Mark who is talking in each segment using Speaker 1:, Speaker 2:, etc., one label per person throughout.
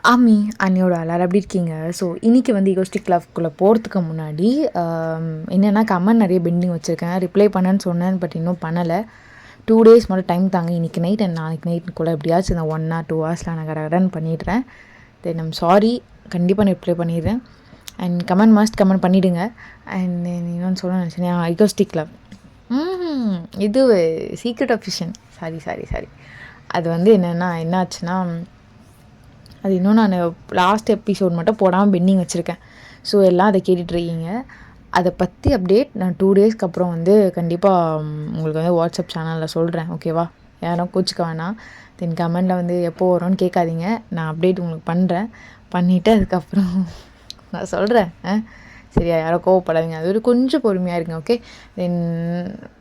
Speaker 1: ஆமி அண்ணியோட எல்லாரும் எப்படி இருக்கீங்க? ஸோ இன்றைக்கி வந்து ஈகோஸ்டிக் லவ்க்குள்ளே போகிறதுக்கு முன்னாடி என்னென்னா கமெண்ட் நிறைய பெண்டிங் வச்சுருக்கேன். ரிப்ளை பண்ணேன்னு சொன்னேன், பட் இன்னும் பண்ணலை. 2 days மட்டும் டைம் தாங்க. இன்றைக்கி நைட் அண்ட் நாளைக்கு நைட்டுக்குள்ளே எப்படியாச்சும் இந்த 1 or 2 hours நான் ரன் பண்ணிடுறேன். தென் ஐம் சாரி, கண்டிப்பாக நான் ரிப்ளை பண்ணிடுறேன். அண்ட் கமெண்ட் பண்ணிவிடுங்க. அண்ட் இன்னொன்று சொல்ல நினச்சேன், ஈகோஸ்டிக் லவ் இது சீக்ரெட் ஆஃபிஷன் சாரி அது வந்து என்ன ஆச்சுன்னா, அது இன்னும் நான் லாஸ்ட் எபிசோட் மட்டும் போடாமல் பெண்டிங் வச்சுருக்கேன். ஸோ எல்லாம் அதை கேட்டுட்ருக்கீங்க. அதை பற்றி அப்டேட் நான் 2 daysக்கு அப்புறம் வந்து கண்டிப்பாக உங்களுக்கு வந்து வாட்ஸ்அப் சேனலில் சொல்கிறேன். ஓகேவா? யாரும் கோச்சிக்க வேணாம். தென் கமெண்டில் வந்து எப்போ வரும்னு கேட்காதீங்க. நான் அப்டேட் உங்களுக்கு பண்ணுறேன். பண்ணிவிட்டு அதுக்கப்புறம் நான் சொல்கிறேன். சரியா? யாரும் கோவப்படாதீங்க. அது ஒரு கொஞ்சம் பொறுமையாக இருங்க. ஓகே? தென்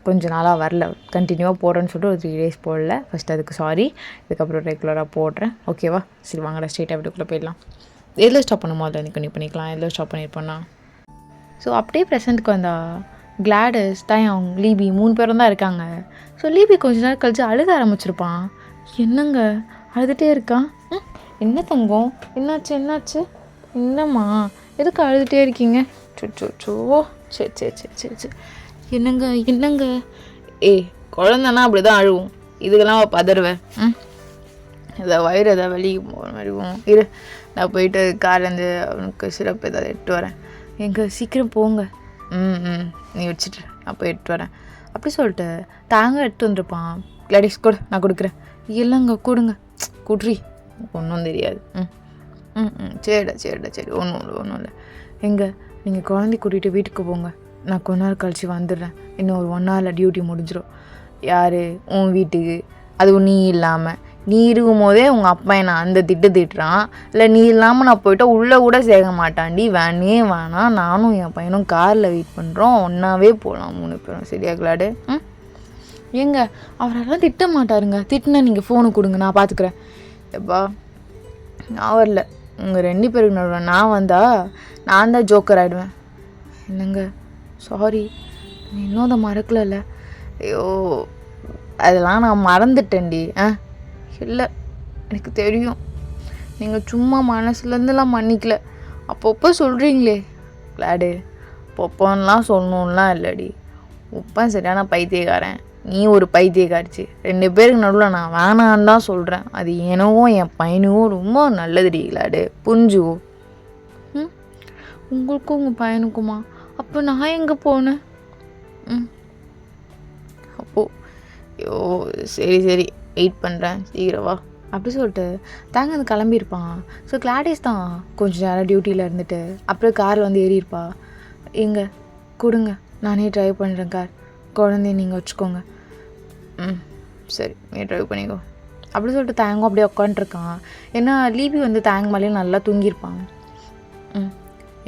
Speaker 1: கொஞ்சம் நாளாக வரல, கண்டினியூவாக போடுறேன்னு சொல்லிட்டு ஒரு 3 days போடல. ஃபஸ்ட் அதுக்கு சாரி. இதுக்கப்புறம் ரெகுலராக போடுறேன். ஓகேவா? சரி வாங்கடா ஸ்ட்ரெயிட்டாக வீட்டுக்குள்ளே போயிடலாம். எதில் ஸ்டாப் பண்ணுமோ அதில் கண்டினியூ பண்ணிக்கலாம். எதில் ஸ்டாப் பண்ணியிருப்போன்னா, ஸோ அப்படியே ப்ரெசென்ட்டுக்கு வந்தா கிளாடஸ் தயம் லீபி 3 பேரும் தான் இருக்காங்க. ஸோ லீபி கொஞ்ச நேரம் கழிச்சு அழுக ஆரம்பிச்சிருப்பான். என்னங்க அழுதுகிட்டே இருக்கான்? என்ன தங்கம், என்னாச்சு? என்னம்மா எதுக்கு அழுதுகிட்டே இருக்கீங்க? சோ சரி என்னங்க குழந்தைன்னா அப்படி தான் அழுவும். இதுக்கெல்லாம் பதறுவேன். ஏதாவது வயிறு ஏதாவது வெளியே போகிற மாதிரி போகும். இரு, நான் போயிட்டு கார்லேருந்து அவனுக்கு சிறப்பு ஏதாவது எடுத்து வரேன். எங்கே சீக்கிரம் போங்க. நீ வச்சுட்டு நான் போய் எடுத்து வரேன் அப்படி சொல்லிட்டு தாங்க எடுத்து வந்துருப்பான். லேடிஸ் கூட நான் கொடுக்குறேன். இல்லைங்க கொடுங்க. குட்ரி, ஒன்றும் தெரியாது. சரிடா சரி, ஒன்றும் இல்லை. எங்கே நீங்கள் குழந்தை கூட்டிகிட்டு வீட்டுக்கு போங்க. நான் கொஞ்ச நாள் கழிச்சு வந்துடுறேன். இன்னும் ஒரு 1 hourல டியூட்டி முடிஞ்சிடும். யார் உன் வீட்டுக்கு? அதுவும் நீ இல்லாமல். நீ இருக்கும் போதே உங்கள் அப்பா என்னை அந்த திட்டுறான். இல்லை நீ இல்லாமல் நான் போயிட்டா உள்ளே கூட சேர்க்க மாட்டான்டி. வேணாம். நானும் என் பையனும் காரில் வெயிட் பண்ணுறோம். ஒன்றாவே போகலாம் 3 பேரும். சரியா கிளாடு? ஏங்க அவரெல்லாம் திட்ட மாட்டாருங்க. திட்டுனா நீங்கள் ஃபோனு கொடுங்க, நான் பார்த்துக்குறேன். எப்பா நான் வரல. உங்கள் 2 பேருக்கு நடுவேன் நான் வந்தால் நான் தான் ஜோக்கர் ஆகிடுவேன். என்னங்க சாரி, இன்னும் அதை மறக்கலைல்ல? ஐயோ அதெல்லாம் நான் மறந்துட்டேன்டி. இல்லை எனக்கு தெரியும், நீங்கள் சும்மா மனசுலேருந்துலாம் மன்னிக்கல. அப்பப்போ சொல்கிறீங்களே கிளாடு. அப்பப்போலாம் சொல்லணும்லாம் இல்லைடி. உப்பன் சரியான பைத்தியக்காரன், நீ ஒரு பைத்தியக்காரிச்சு. 2 பேருக்கு நடுவில் நான் வேணான்னு தான் சொல்கிறேன். அது எனவும் என் பையனுக்கும் ரொம்ப நல்லதுடி கிளாடு, புரிஞ்சுக்கோ. உங்களுக்கும் உங்கள் பையனுக்குமா? அப்போ நான் எங்கே போனேன்? அப்போது ஐயோ சரி வெயிட் பண்ணுறேன், சீக்கிரவா அப்படி சொல்லிட்டு தாங்க வந்து கிளம்பியிருப்பான். ஸோ கிளாடிஸ் தான் கொஞ்சம் நேரம் டியூட்டியில் இருந்துட்டு அப்புறம் கார் வந்து ஏறியிருப்பா. எங்கே கொடுங்க, நானே ட்ரைவ் பண்ணுறேன் கார். குழந்தைய நீங்கள் வச்சுக்கோங்க. சரி நீ ட்ரைவ் பண்ணிக்கோ அப்படி சொல்லிட்டு தேங்கும் அப்படியே உட்காந்துருக்கான். ஏன்னா லீபி வந்து தேங்க மேலேயும் நல்லா தூங்கியிருப்பான்.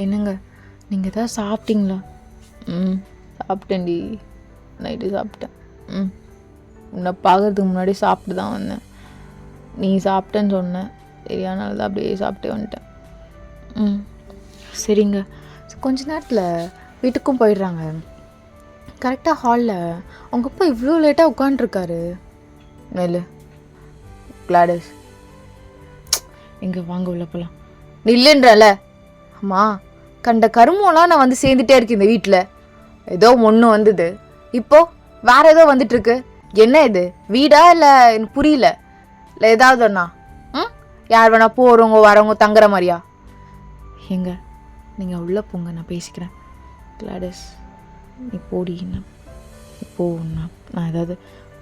Speaker 1: என்னங்க நீங்கள் தான் சாப்பிட்டீங்களா? சாப்பிட்டேன்டி, நைட்டு சாப்பிட்டேன். உன்னை பார்க்கறதுக்கு முன்னாடி சாப்பிட்டு தான் வந்தேன். நீ சாப்பிட்டேன்னு சொன்னேன், சரியானால தான் அப்படியே சாப்பிட்டே வந்துட்டேன். சரிங்க. கொஞ்ச நேரத்தில் வீட்டுக்கும் போயிடுறாங்க. கரெக்டாக ஹாலில் அவங்க அப்பா இவ்வளோ லேட்டாக உட்காண்ட்ருக்காரு. மேலு கிளாடஸ், எங்கே வாங்க உள்ள போகலாம். இல்லைன்றல அம்மா, கண்ட கருமம்லாம் நான் வந்து சேர்ந்துட்டே இருக்கேன் இந்த வீட்டில். ஏதோ ஒன்று வந்தது, இப்போது வேறு ஏதோ வந்துட்டுருக்கு. என்ன இது வீடா? இல்லை எனக்கு புரியல. இல்லை ஏதாவது ஒன்றா யார் வேணா போகிறவங்க வரவங்க தங்குற மாதிரியா? எங்க நீங்கள் உள்ளே போங்க, நான் பேசிக்கிறேன். கிளாடஸ் நீ போடி. இப்போது நான் ஏதாவது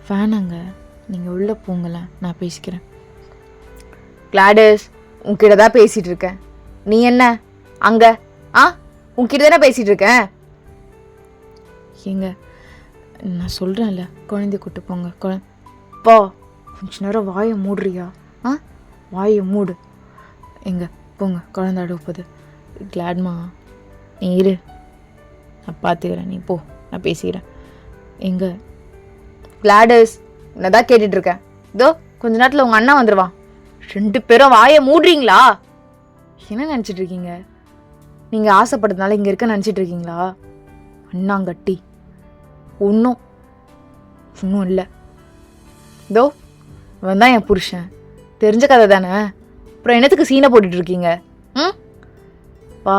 Speaker 1: வேணாங்க, நீங்கள் உள்ளே போங்களேன், நான் பேசிக்கிறேன். கிளாடஸ் உன்கிட்ட தான் பேசிகிட்டு இருக்கேன். நீ என்ன அங்கே? உன்கிட்ட தானே பேசிகிட்டு இருக்கேன். ஏங்க நான் சொல்கிறேன்ல, குழந்தைய கூட்டு போங்க. போ, கொஞ்ச நேரம் வாயை மூடுறியா? வாயை மூடு. எங்கே போங்க, குழந்தை அழுப்பது. கிளாட்மா நீ இரு, நான் பார்த்துக்கிறேன். நீ போ, நான் பேசிக்கிறேன். எங்கே கிளாடஸ் நான் தான் கேட்டுட்ருக்கேன். இதோ கொஞ்ச நேரத்தில் உங்கள் அண்ணா வந்துடுவான். 2 பேரும் வாயை மூடுறீங்களா? என்ன நினச்சிட்டு இருக்கீங்க? நீங்கள் ஆசைப்படுறதுனால இங்கே இருக்க நினச்சிட்டு இருக்கீங்களா? அண்ணாங்கட்டி ஒன்றும் இல்லை. இதோ இவன் தான் என் புருஷன். தெரிஞ்ச கதை தானே. அப்புறம் என்னத்துக்கு சீனை போட்டுட்ருக்கீங்க? ம் பா,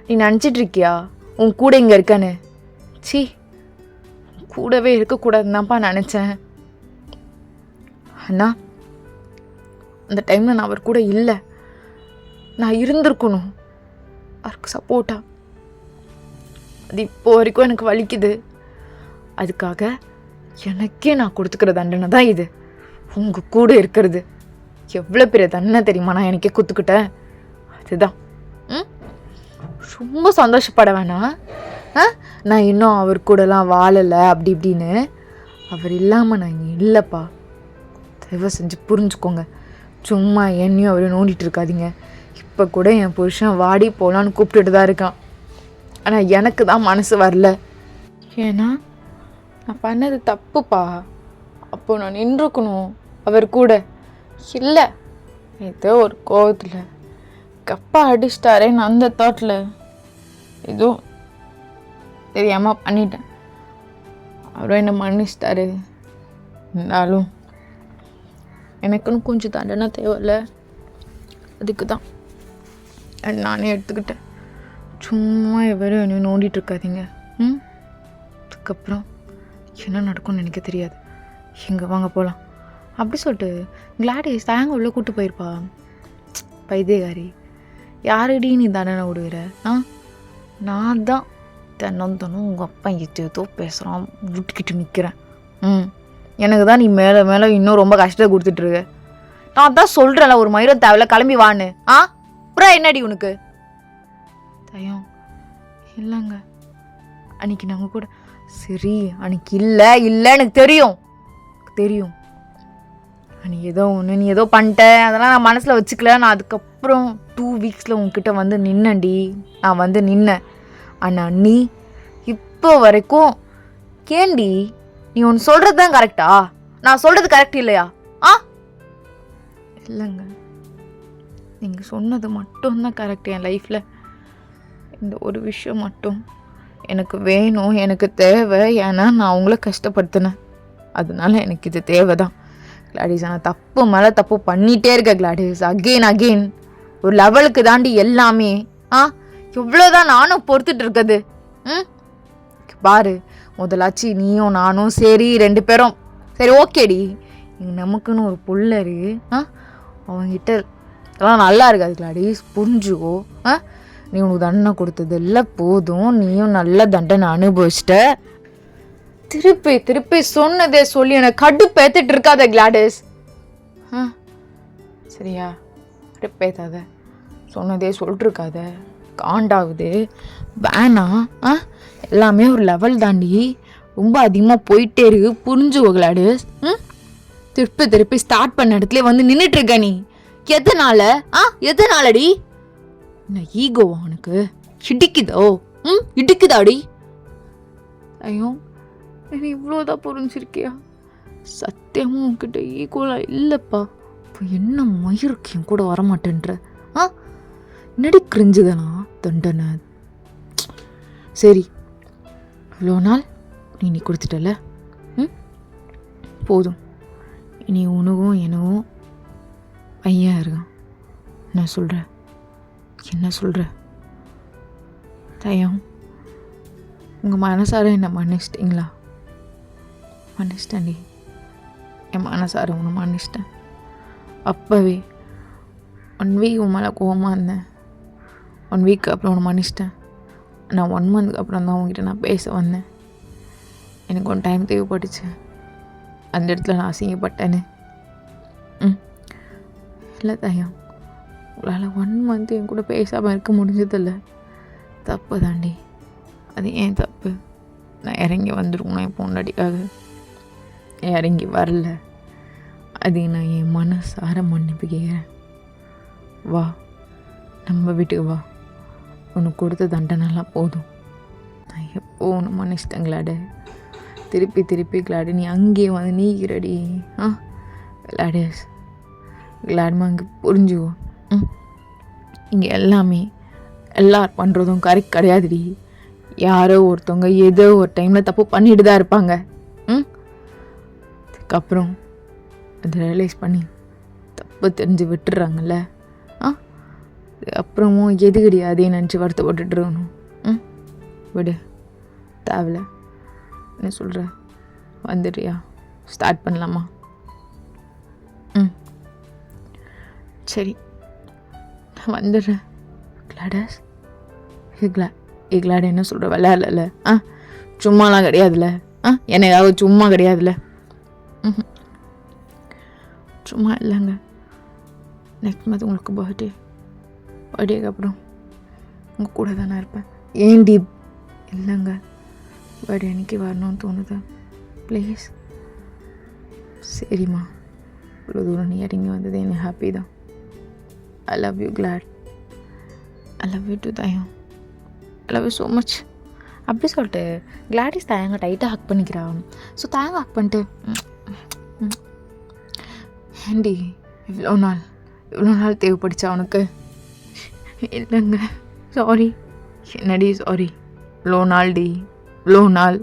Speaker 1: நீ நினச்சிட்டு இருக்கியா உன் கூட இங்கே இருக்கன்னு? சி, கூடவே இருக்கக்கூடாதுன்னு தான்ப்பா நினச்சேன். அண்ணா, அந்த டைமில் நான் அவர் கூட இல்லை. நான் இருந்திருக்கணும் அவருக்கு சப்போர்ட்டா. அது இப்போ வரைக்கும் எனக்கு வலிக்குது. அதுக்காக எனக்கே நான் கொடுத்துக்கிற தண்டனை தான் இது. உங்கள் கூட இருக்கிறது எவ்வளோ பெரிய தண்டனை தெரியுமா? நான் எனக்கே கொடுத்துக்கிட்டேன். அதுதான். ரொம்ப சந்தோஷப்பட வேணாம். நான் இன்னும் அவர் கூடலாம் வாழலை அப்படி இப்படின்னு. அவர் இல்லாமல் நான் இங்கே இல்லைப்பா. தயவு செஞ்சு புரிஞ்சுக்கோங்க. சும்மா என்னையும் அவரை நோண்டிட்டு இருக்காதீங்க. இப்போ கூட என் புருஷன் வாடி போகலான்னு கூப்பிட்டுட்டு தான் இருக்கான். ஆனால் எனக்கு தான் மனசு வரல. ஏன்னா நான் பண்ணது தப்புப்பா. அப்போ நான் நின்றுக்கணும் அவர் கூட. இல்லை, ஏதோ ஒரு கோவத்தில் கப்பா அடிச்சிட்டாரேன்னு அந்த தாட்டில் ஏதோ தெரியாமல் பண்ணிட்டேன். அவரும் என்ன மன்னிச்சிட்டாரு. இருந்தாலும் எனக்குன்னு கொஞ்சம் தண்டனை தேவையில்ல. அதுக்கு தான் நானே எடுத்துக்கிட்டேன். சும்மா எவரும் என்ன நோண்டிட்டு இருக்காதீங்க. அதுக்கப்புறம் என்ன நடக்கும்னு எனக்கு தெரியாது. எங்கே வாங்க போகலாம் அப்படி சொல்லிட்டு கிளாடிஸ் தாங்க உள்ள கூப்பிட்டு போயிருப்பா. பைத்தியகாரி, யாரடி நீ தண்டனை விடுகிற? நான் தான் தினம் உங்கள் அப்பா எத்தோ பேசுகிறான் விட்டுக்கிட்டு நிற்கிறேன். எனக்கு தான் நீ மேலே மேலே இன்னும் ரொம்ப கஷ்டத்தை கொடுத்துட்ருக்க. நான் தான் சொல்கிறேன்ல, ஒரு மயிரம் தேவையில்ல, கிளம்பி வான்னு. அப்புறம் என்னடி உனக்கு தயம்? இல்லைங்க, அன்னைக்கு நாங்கள் கூட சரி, அன்னைக்கு இல்லை எனக்கு தெரியும் நீ ஏதோ ஒன்று நீ ஏதோ பண்ணிட்ட, அதெல்லாம் நான் மனசில் வச்சுக்கல. நான் அதுக்கப்புறம் 2 வீக்ஸில் உங்ககிட்ட வந்து நின்னேன்டி. நான் வந்து நின்னேன். ஆனால் நீ இப்போ வரைக்கும் ஏண்டி நீ ஒன்று சொல்கிறது தான் கரெக்டா? நான் சொல்கிறது கரெக்ட் இல்லையா? இல்லைங்க, நீங்கள் சொன்னது மட்டும்தான் கரெக்ட். என் லைஃப்பில் இந்த ஒரு விஷயம் மட்டும் எனக்கு வேணும், எனக்கு தேவை. ஏன்னா நான் உங்களை கஷ்டப்படுத்தினேன், அதனால எனக்கு இது தேவை தான். கிளாடிஸ், நான் தப்பு மேலே தப்பு பண்ணிகிட்டே இருக்க கிளாடிஸ். அகெயின் ஒரு லெவலுக்கு தாண்டி எல்லாமே. எவ்வளோதான் நானும் பொறுத்துட்டு இருக்குது. பாரு, முதலாச்சு நீயும் நானும் சரி 2 பேரும் சரி ஓகேடி. நமக்குன்னு ஒரு புள்ளரு அவங்ககிட்ட அதெல்லாம் நல்லா இருக்காது கிளாடிஸ், புரிஞ்சுக்கோ. நீ உனக்கு தண்டனை கொடுத்தது இல்லை போதும். நீயும் நல்ல தண்டனை அனுபவிச்சிட்ட. திருப்பி சொன்னதே சொல்லி எனக்கு கடுப்பேத்துட்டு இருக்காத கிளாடிஸ். சரியா? கடுப்பேத்தாத, சொன்னதே சொல்லிட்டுருக்காத. காண்டாகுது, வேணா. எல்லாமே ஒரு லெவல் தாண்டி ரொம்ப அதிகமாக போயிட்டே இருக்கு, புரிஞ்சுக்கோ கிளாடிஸ். திருப்பி ஸ்டார்ட் பண்ண இடத்துல வந்து நின்றுட்டு இருக்க நீ. எதனாலடி? நான் ஈகோவா உனக்கு? இடிக்குதோ? இடிக்குதாடி? ஐயோ, நீ இவ்வளோதான் புரிஞ்சிருக்கியா? சத்தியமும் உன்கிட்ட ஈகோலாம் இல்லைப்பா. இப்போ என்ன மயிருக்கு என் கூட வரமாட்டேன்ற? நடி கிரிஞ்சுதானா தண்டனை? சரி, இவ்வளோ நாள் நீ கொடுத்துட்டல, போதும். இனி உனவும் எனவும் ஐயா இருக்கான். நான் சொல்கிறேன், என்ன சொல்கிற தயம்? உங்கள் மனசார என்னை மன்னிச்சிட்டிங்களா? மன்னிச்சிட்டேன்டி, என் மனசார உன்னை மன்னிச்சிட்டேன். அப்போவே 1 வீக் உன் மேலே கோவமாக இருந்தேன். 1 வீக் அப்புறம் உன்னை மன்னிச்சிட்டேன். நான் 1 மந்த்க்கு அப்புறம் தான் உங்ககிட்ட நான் பேச வந்தேன். எனக்கு ஒன் டைம் தேவைப்பட்டுச்சு, அந்த இடத்துல நான் அசிங்கப்பட்டேன்னு. இல்லை தயம், உங்களால் 1 மந்த் என் கூட பேசாமல் இருக்க முடிஞ்சதில்லை. தப்பு தாண்டி, அது ஏன் தப்பு? நான் இறங்கி வந்துருக்கணும் என் பொண்டாட்டிக்காக, இறங்கி வரல. அது நான் என் மனசார மன்னிப்பு கேட்குறேன். வா, நம்ம வீட்டுக்கு வா. உனக்கு கொடுத்த தண்டனைலாம் போதும். நான் எப்போ உன்னை மன்னிச்சிட்டேன் கிளாடு. திருப்பி கிளாடு நீ அங்கேயே வந்து நீக்கிறடி. கிளாடிஸ், கிளாடுமா இங்கே புரிஞ்சுக்கோ. இங்கே எல்லாமே எல்லாரும் பண்ணுறதும் கரெக்ட் கிடையாதுடி. யாரோ ஒருத்தவங்க ஏதோ ஒரு டைமில் தப்பு பண்ணிட்டு தான் இருப்பாங்க. அதுக்கப்புறம் அதை ரியலைஸ் பண்ணி தப்பு தெரிஞ்சு விட்டுறாங்கல்ல, அப்புறமும் எதுக்கடி அதே நினச்சி வருத்தப்பட்டுட்டு இருக்கணும். விடு, தேவையில்ல. என்ன சொல்கிற, வந்துடுறியா? ஸ்டார்ட் பண்ணலாமா? சரி, நான் வந்துடுறேன். கிளாடஸ், கிளாட என்ன சொல்கிற, விளையாடல? சும்மாலாம் கிடையாதுல்ல? என்னையாவது சும்மா கிடையாதுல்ல? சும்மா இல்லைங்க. நெக்ஸ்ட் மந்த் உங்களுக்கு பர்த்டேக்கு அப்புறம் உங்கள் கூட தானே இருப்பேன். ஏன்டி? இல்லைங்க, பர்த்டே அன்றைக்கி வரணும்னு தோணுது. ப்ளீஸ். சரிம்மா, இவ்வளோ தூரம் நீ இறங்கி வந்தது எனக்கு ஹாப்பி தான். I love you Glad. I love you too தயம். I love you so much. அப்படி சொல்லிட்டு கிளாடிஸ் தயங்க டைட்டாக ஹக் பண்ணிக்கிறான். ஸோ தயங்க ஹக் பண்ணிட்டு, ஏண்டி இவ்வளோ நாள் தேவைப்படுச்சா அவனுக்கு? இல்லைங்க, சாரி. என்னடி சாரி? இவ்வளோ நாள்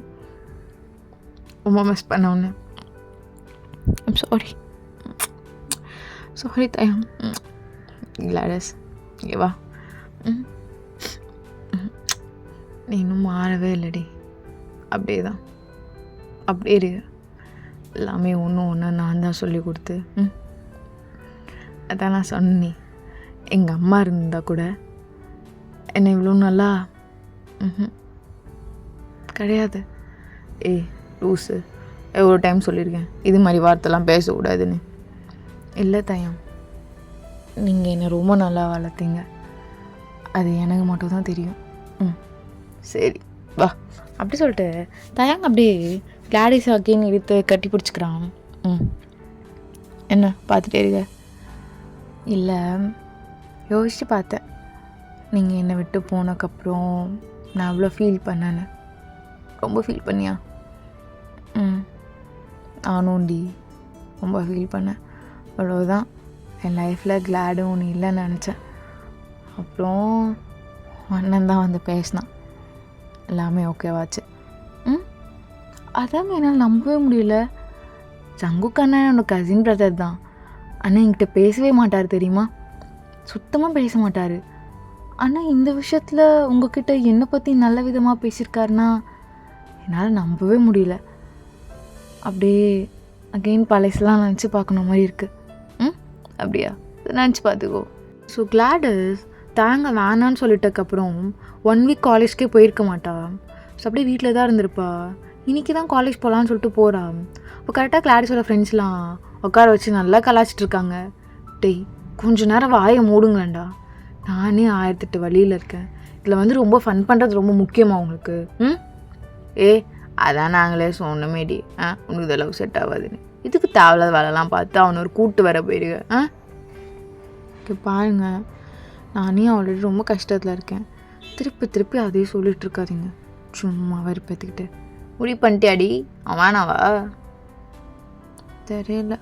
Speaker 1: ரொம்ப மிஸ் பண்ண ஒன்று. I'm sorry தயம். கிளாடஸ், இங்கே வா. நீ இன்னும் மாறவே இல்லைடி. அப்படியே இரு. எல்லாமே ஒன்று நான் தான் சொல்லி கொடுத்து. அதான் நான் சொன்னேன், எங்கள் அம்மா இருந்தால் கூட என்னை இவ்வளோ நல்லா கிடையாது. லூஸு, எவ்வளோ டைம் சொல்லியிருக்கேன் இது மாதிரி வார்த்தைலாம் பேசக்கூடாதுன்னு. இல்லை தயம், நீங்கள் என்னை ரொம்ப நல்லா வளர்த்தீங்க. அது எனக்கு மட்டும் தான் தெரியும். சரி வா. அப்படி சொல்லிட்டு தயாங்க அப்படியே கிளாடிஸ் அகெயின் இழுத்து கட்டி பிடிச்சிக்கிறான். என்ன பார்த்துட்டே இருக்க? இல்லை, யோசித்து பார்த்தேன். நீங்கள் என்னை விட்டு போனதுக்கப்புறம் நான் அவ்வளோ ஃபீல் பண்ணேன்னு. ரொம்ப ஃபீல் பண்ணியா? நானும்டி ரொம்ப ஃபீல் பண்ணேன். அவ்வளோதான், என் லைஃப்பில் கிளாடும் ஒன்று இல்லைன்னு நினச்சேன். அப்புறம் அண்ணன் தான் வந்து பேசினான், எல்லாமே ஓகேவாச்சு. அதான் என்னால் நம்பவே முடியல. சங்குக்கு அண்ணன் என்னோடய கசின் பிரதர் தான். அண்ணன் என்கிட்ட பேசவே மாட்டார் தெரியுமா, சுத்தமாக பேச மாட்டார். ஆனால் இந்த விஷயத்தில் உங்ககிட்ட என்னை பற்றி நல்ல விதமாக பேசியிருக்காருன்னா என்னால் நம்பவே முடியல. அப்படியே அகெயின் பழசெலாம் நினச்சி பார்க்கணும் மாதிரி இருக்குது. அப்படியா? நினச்சி பார்த்துக்கோ. ஸோ கிளாடஸ் தாங்க வேணான்னு சொல்லிட்டதுக்கப்புறம் 1 வீக் காலேஜ்க்கே போயிருக்க மாட்டா. ஸோ அப்படியே வீட்டில் தான் இருந்திருப்பா. இன்றைக்கி தான் காலேஜ் போகலான்னு சொல்லிட்டு போகிறா. இப்போ கரெக்டாக கிளாடிஸோட ஃப்ரெண்ட்ஸ்லாம் உட்கார வச்சு நல்லா கலாச்சிட்ருக்காங்க. டேய், கொஞ்ச நேரம் வாயை மூடுங்களேன்டா, நானே 1008 வழியில் இருக்கேன். இதில் வந்து ரொம்ப ஃபன் பண்ணுறது ரொம்ப முக்கியமாக உங்களுக்கு. அதான் நாங்களே சொன்னமேடி, உனக்கு இதெல்லாம் செட் ஆகாதுன்னு. இதுக்கு தேவையில்லாத வேலைலாம் பார்த்து அவனை ஒரு கூட்டு வர போயிடுங்க. பாருங்க, நானே ஆல்ரெடி ரொம்ப கஷ்டத்தில் இருக்கேன். திருப்பி அதே சொல்லிட்டு இருக்காதீங்க. சும்மா வெறுப்பேற்றுக்கிட்டு. முடிவு பண்ணிட்டியாடி? அவனாவா தெரியல,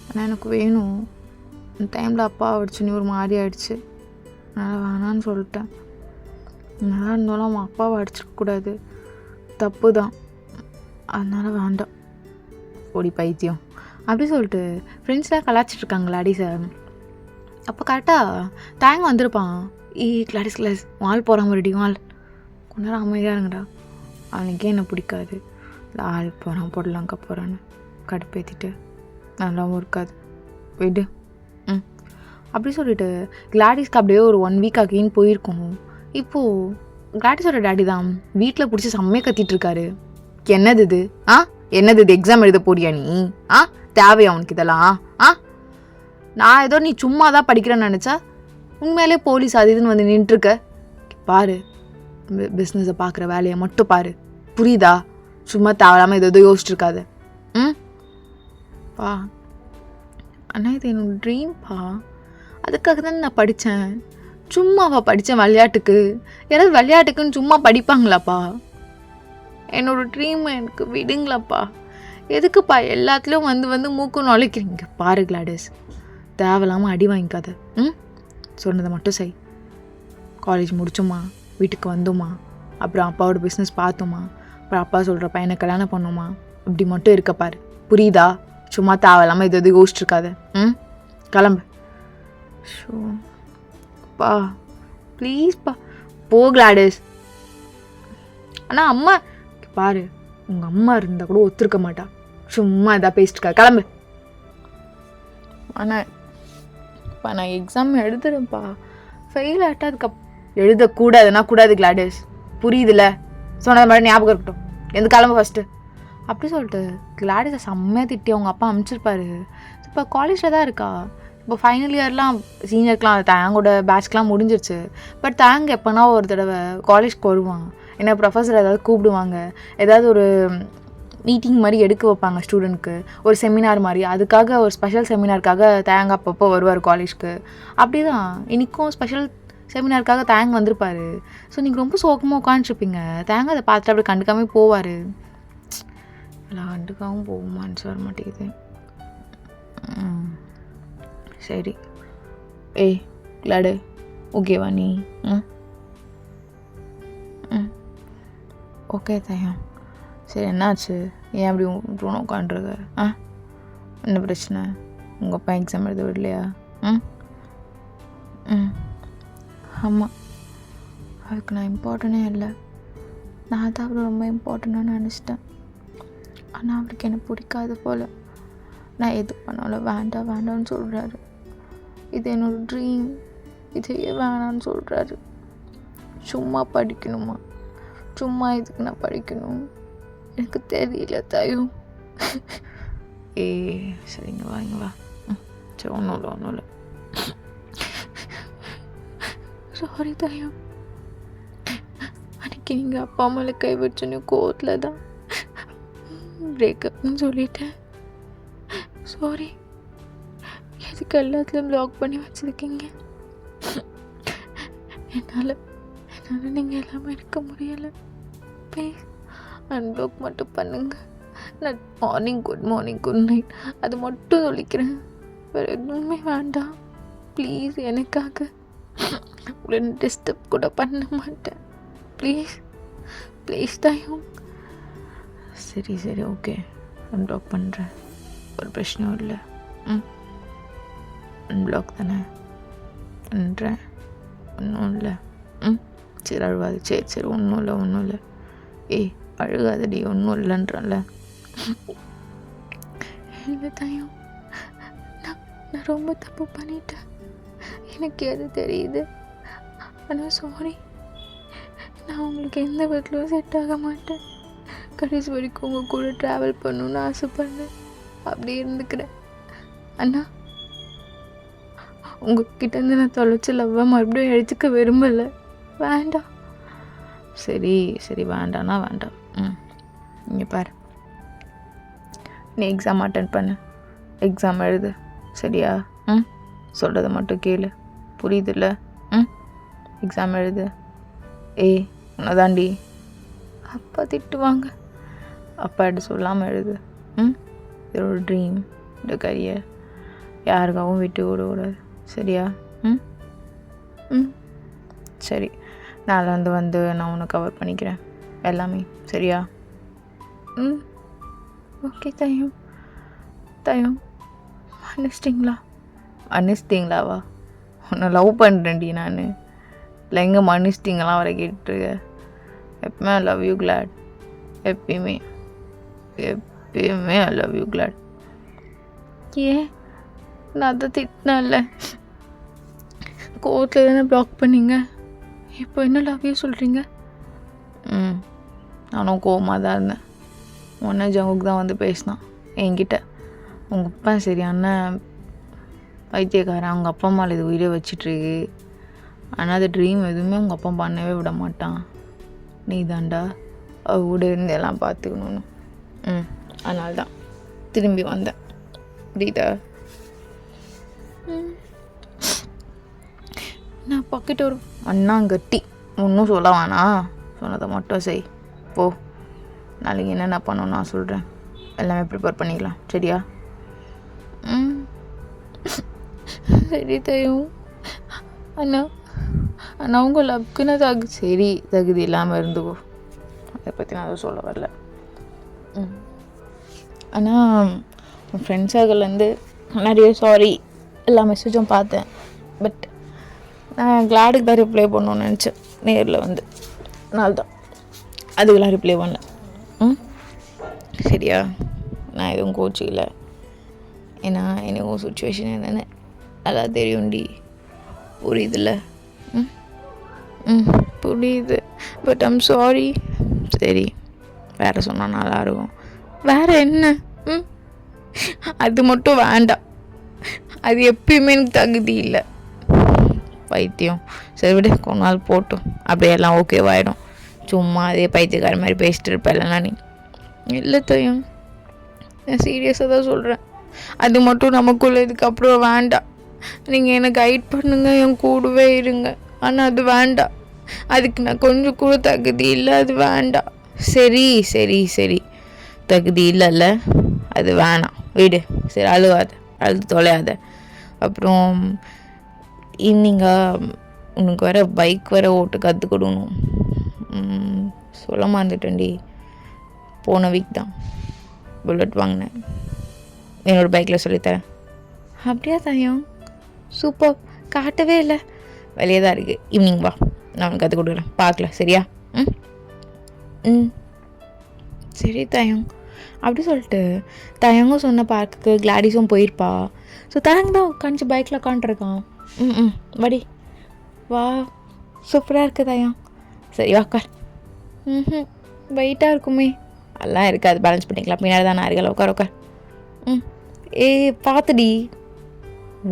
Speaker 1: ஆனால் எனக்கு வேணும். அந்த டைமில் அப்பா ஆகிடுச்சுன்னு ஒரு மாதிரி ஆயிடுச்சு. அதனால் வேணான்னு சொல்லிட்டேன். நல்லா இருந்தாலும் அவன் அப்பாவை அடிச்சிருக்கக்கூடாது, தப்பு தான். அதனால் வேண்டாம். ஓடி பைத்தியம். அப்படி சொல்லிட்டு ஃப்ரெண்ட்ஸ்லாம் கலாச்சிட்ருக்காங்களா சார். அப்போ கரெக்டாக தேங்க வந்திருப்பான். கிளாடிஸ் வால் போகிறான் மறுபடி வால். கொஞ்ச நேரம் அமைதியாக இருங்கடா, அவனுக்கே என்ன பிடிக்காது. ஆள் போகிறான் போடலாங்க போகிறான்னு கடுப்பேற்றிட்டு நல்லாவும் இருக்காது, போய்டு. அப்படி சொல்லிட்டு கிளாடிஸ்க்கு அப்படியே ஒரு 1 வீக் அகெயின் போயிருக்கணும். இப்போது கிளாடிஸோட டேடி தான் வீட்டில் பிடிச்சி செம்மையாக கத்திட்டுருக்காரு. என்னது இது? என்னது இது? எக்ஸாம் எழுத போறியா நீ? தேவையா உனக்கு இதெல்லாம்? நான் ஏதோ நீ சும்மா தான் படிக்கிறேன்னு நினச்சா உண்மையிலே போலீஸ் அது இதுன்னு வந்து நின்றுருக்க. பாரு, பிஸ்னஸை பார்க்குற வேலையை மட்டும் பாரு, புரியுதா? சும்மா தேவையில்லாமல் ஏதோ யோசிச்சுருக்காது. பா அண்ணா, இது என்னோட ட்ரீம்ப்பா. அதுக்காக தான் நான் படித்தேன். சும்மாவா படித்தேன் விளையாட்டுக்கு? யாராவது விளையாட்டுக்குன்னு சும்மா படிப்பாங்களாப்பா? என்னோட ட்ரீம் எனக்கு விடுங்களாப்பா. எதுக்குப்பா எல்லாத்துலேயும் வந்து மூக்கு நுழைக்கிறீங்க? பாரு கிளாடிஸ், தேவையில்லாமல் அடி வாங்கிக்காத. சொன்னதை மட்டும் செய். காலேஜ் முடிச்சோமா, வீட்டுக்கு வந்தோமா, அப்புறம் அப்பாவோட பிஸ்னஸ் பார்த்தோமா, அப்புறம் அப்பா சொல்கிற பையனை கல்யாணம் பண்ணோமா, இப்படி மட்டும் இருக்க பாரு, புரியுதா? சும்மா தேவையில்லாமல் எது யோசிச்சுருக்காத. கிளம்பு. ஷோ பா ப்ளீஸ்ப்பா போ கிளாடிஸ். ஆனால் அம்மா பாரு, உங்கள் அம்மா இருந்தால் கூட ஒத்துருக்க மாட்டா. சும்மா எதாவது பேசிட்டுக்கா, கிளம்பு. ஆனால் நான் எக்ஸாம் எழுதுறேன்ப்பா. ஃபெயில் ஆகிட்டா எழுதக்கூடாதுன்னா கூடாது கிளாடிஸ், புரியுதுல்ல? சொன்னது மாதிரி ஞாபகம் இருக்கட்டும். எந்த கிளம்பு ஃபஸ்ட்டு அப்படி சொல்லிட்டு கிளாடிஸை செம்மையாக திட்டி அவங்க அப்பா அனுப்பிச்சிருப்பாரு. இப்போ காலேஜில் தான் இருக்கா. இப்போ ஃபைனல் இயர்லாம் சீனியர்க்கெலாம் தேங்கோட பேட்ச்க்கெலாம் முடிஞ்சிருச்சு. பட் தேங்க எப்போனா ஒரு தடவை காலேஜ்க்கு வருவான். ஏன்னா ப்ரொஃபஸர் ஏதாவது கூப்பிடுவாங்க, ஏதாவது ஒரு மீட்டிங் மாதிரி எடுக்க வைப்பாங்க ஸ்டூடெண்ட்க்கு, ஒரு செமினார் மாதிரி. அதுக்காக ஒரு ஸ்பெஷல் செமினாருக்காக தேங்க அப்பப்போ வருவார் காலேஜ்க்கு. அப்படி தான் இன்றைக்கும் ஸ்பெஷல் செமினாருக்காக தேங்க வந்திருப்பார். ஸோ நீங்கள் ரொம்ப சோகமாக உட்காந்துருப்பீங்க. தேங்க அதை பார்த்துட்டு அப்படி கண்டுக்காமே போவார். எல்லாம் கண்டுக்காகவும் போகுமான்னு வர மாட்டேங்குது. சரி ஏய் கிளாடு, ஓகேவா நீ? ஓகே தயம். சரி என்னாச்சு? ஏன் அப்படி விட்டுணும் உட்காண்ட்ருக்க? என்ன பிரச்சனை? உங்கள் அப்பா எக்ஸாம் எழுத விடலையா? ஆமாம், அதுக்கு நான் இம்பார்ட்டனே இல்லை. நான் தான் அவரை ரொம்ப இம்பார்ட்டண்ட்டாக நினச்சிட்டேன். ஆனால் அவருக்கு என்ன பிடிக்காது போல். நான் எது பண்ணாலும் வேண்டாம் வேண்டாம்னு சொல்கிறாரு. இது என்னோடய ட்ரீம், இதையே வேணான்னு சொல்கிறாரு. சும்மா படிக்கணுமா? சும்மா இதுக்கு நான் படிக்கணும்? எனக்கு தெரியல தயம். சரிங்க வா, இங்கே வா. சரி ஒன்றும் இல்லை. சாரி தயம், அன்றைக்கி நீங்கள் அப்பா அம்மாவில் கை வச்சோன்னு கோவத்தில் தான் பிரேக்கப்னு சொல்லிட்டேன். சாரி. எதுக்கு எல்லாத்துலேயும் ப்ளாக் பண்ணி வச்சுருக்கீங்க? என்னால் நீங்கள் எல்லாமே இருக்க முடியலை. ப்ளீஸ் அன்ப்ளாக் மட்டும் பண்ணுங்க. நான் மார்னிங் குட் நைட் அது மட்டும் சொல்லிக்கிறேன். வேறு எதுவுமே வேண்டாம். ப்ளீஸ் எனக்காக உடனே டிஸ்டர்ப் கூட பண்ண மாட்டேன். ப்ளீஸ் தயம். சரி ஓகே, அன்ப்ளாக் பண்ணுறேன். ஒரு பிரச்சனையும் இல்லை. அன்ப்ளாக் தானே பண்ணுறேன், ஒன்றும் இல்லை. சரி அழுவாது. சரி ஒன்றும் இல்லை. ஏய் அழுகாதடி, ஒன்றும் இல்லைன்றல. இல்லை தயம், நான் ரொம்ப தப்பு பண்ணிட்டேன். எனக்கு எது தெரியுது. ஆனால் சாரி, நான் உங்களுக்கு எந்த விதத்துலையும் செட் ஆக மாட்டேன். கடைசி வரைக்கும் உங்கள் கூட ட்ராவல் பண்ணணுன்னு ஆசைப்பட்றேன். அப்படி இருந்துக்கிறேன். அண்ணா உங்ககிட்டேருந்து நான் தொலைச்ச லவ்வை மறுபடியும் எழுச்சிக்க விரும்பலை. வேண்டாம். சரி வேண்டாம்னா வேண்டாம். இங்கே பாரு, நீ எக்ஸாம் அட்டென்ட் பண்ணு, எக்ஸாம் எழுது, சரியா? சொல்கிறத மட்டும் கேளு, புரியுதுல்ல? எக்ஸாம் எழுது. உன்னதாண்டி அப்பா திட்டுவாங்க. அப்பா எடுத்து சொல்லாமல் எழுது. இது ஒரு ட்ரீம், இந்த கரியர் யாருக்காகவும் விட்டு விடக்கூடாது, சரியா? சரி, நான் வந்து நான் உன்னை கவர் பண்ணிக்கிறேன் எல்லாமே, சரியா? ஓகே தயம் மன்னிச்சிட்டிங்களாவா? உன்னை லவ் பண்ணுறேன்டி நான். இல்லை எங்கே மன்னிச்சிட்டிங்களாம் வர கேட்டுருக்க? எப்பவுமே ஐ லவ் யூ கிளாட். எப்பயுமே ஐ லவ் யூ கிளாட். ஏன் நான் அதை திட்டினேன்ல, கோவத்தில் தானே ப்ளாக் பண்ணீங்க. இப்போ என்ன லவ் யூ சொல்கிறீங்க? நானும் கோவமாக தான் இருந்தேன். உடனே ஜங்குக்கு தான் வந்து பேசினான் என்கிட்ட. உங்கள் அப்பா சரியான பைத்தியக்காரன், அவங்க அப்பா அம்மாவில் இது உயிரை வச்சிட்ருக்கு. ஆனால் அது ட்ரீம் எதுவுமே உங்கள் அப்பா பண்ணவே விட மாட்டான். நீ தாண்டா கூட இருந்து எல்லாம் பார்த்துக்கணுன்னு. அதனால தான் திரும்பி வந்தேன். புரியுதா? நான் பக்கெட் ஒரு அண்ணாங்கட்டி ஒன்றும் சொல்ல வேணாம், சொன்னதை மட்டும் செய் போ. நாளைக்கு என்னென்ன பண்ணணும் நான் சொல்கிறேன், எல்லாமே ப்ரிப்பேர் பண்ணிக்கலாம், சரியா? சரி தயம். அண்ணா உங்கள் லவ்க்குன்னு தகுதி இல்லாமல் இருந்துக்கோ. அதை பற்றி நான் அதை சொல்ல வரல. ஆனால் என் ஃப்ரெண்ட்ஸ் சர்க்கிள்லேருந்து நிறைய சாரி எல்லா மெசேஜும் பார்த்தேன். பட் நான் கிளாடுக்கு தான் ரிப்ளை பண்ணணும்னு நினச்சேன் நேரில் வந்து, அதனால தான் அதுக்கெல்லாம் ரிப்ளை பண்ணேன். சரியா? நான் எதுவும் கோச்சிக்கல, ஏன்னா எனக்கும் சுச்சுவேஷன் என்னென்னு நல்லா தெரியும்டி. புரியுதுல்ல? புரியுது. But I'm sorry. சரி, வேறு சொன்னால் நல்லாயிருக்கும். வேறு என்ன? அது மட்டும் வேண்டாம். அது எப்பயுமே எனக்கு தகுதி இல்லை. பைத்தியம். சரி விட, கொஞ்ச நாள் போட்டும், அப்படியே எல்லாம் ஓகேவாயிடும். சும்மா அதே பைத்தியக்கார மாதிரி பேசிட்டு இருப்பேன் இல்லைனா நீ. இல்லை தையம், நான் சீரியஸாக தான் சொல்கிறேன். அது மட்டும் நமக்குள்ளே இதுக்கப்புறம் வேண்டாம். நீங்கள் என்னை கைட் பண்ணுங்க, என் கூடவே இருங்க. ஆனால் அது வேண்டாம். அதுக்கு நான் கொஞ்சம் கூட தகுதி இல்லை. அது வேண்டாம். சரி சரி சரி, தகுதி இல்லைல்ல, அது வேணாம், விடு. சரி, அழுவாத, அழுது தொலையாத. அப்புறம் நீங்கள் உனக்கு வர பைக் வர ஓட்டு கற்றுக் கொடுக்கணும். சொல்ல மறந்துட்டேன்டி, போன வீக் தான் புல்லட் வாங்கினேன். என்னோடய பைக்கில் சொல்லித்தரேன். அப்படியா தையம்? சூப்பர். காட்டவே இல்லை. வெளியே தான் இருக்குது. ஈவினிங் வா, நான் உனக்கு கற்றுக் கொடுக்குறேன். பார்க்கல, சரியா? சரி தையம். அப்படி சொல்லிட்டு தயங்க சொன்ன பார்க்குக்கு கிளாடிஸும் போயிருப்பா. ஸோ தயங்க தான் உட்காந்துச்சு பைக்கில் உட்காண்ட்ருக்கான். வடி வா, சூப்பராக இருக்குது தயம். சரி வா உட்கார். வெயிட்டாக இருக்குமே. எல்லாம் இருக்காது, பேலன்ஸ் பண்ணிக்கலாம். பின்னாடி தான் நான் இருக்கல. உட்கார் உட்கார். ஏ பார்த்துடி,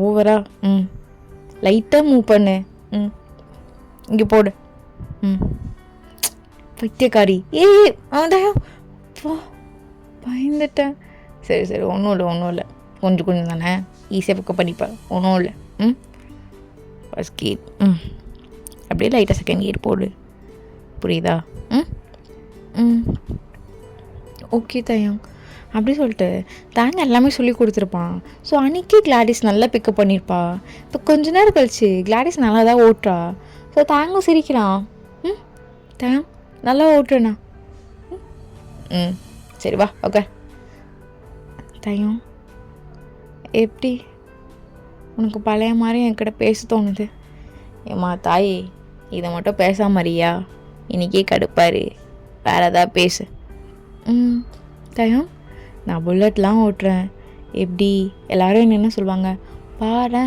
Speaker 1: ஓவரா. லைட்டாக மூவ் பண்ணு. இங்கே போடு. பைத்தியக்காரி. தயம் போ, பயந்துட்டேன். சரி சரி, ஒன்றும் இல்லை. கொஞ்சம் தானே, ஈஸியாக பிக்கப் பண்ணிப்பேன். ஒன்றும் இல்லை. ஃபஸ்ட் கீர். அப்படியே லைட்டாக செகண்ட் கீர் போடு. புரியுதா? ஓகே தயம். அப்படி சொல்லிட்டு தாங்க எல்லாமே சொல்லி கொடுத்துருப்பான். ஸோ அன்றைக்கி கிளாடிஸ் நல்லா பிக்கப் பண்ணியிருப்பா. இப்போ கொஞ்ச நேரம் கழிச்சு கிளாடிஸ் நல்லா தான் ஓட்டுறா. ஸோ தாங்க சிரிக்கிறான். தயம் நல்லா ஓட்டுறேண்ணா. சரி வா ஓகே. தயம், எப்படி உனக்கு பழைய மாதிரி என்கிட்ட பேச தோணுது? ஏம்மா தாய், இதை மட்டும் பேசாம அறியா? இன்றைக்கே கடுப்பாரு, வேறு ஏதாவது பேசு. தயம், நான் புல்லட்லாம் ஓட்டுறேன். எப்படி எல்லோரும் என்ன சொல்லுவாங்க? பாரு,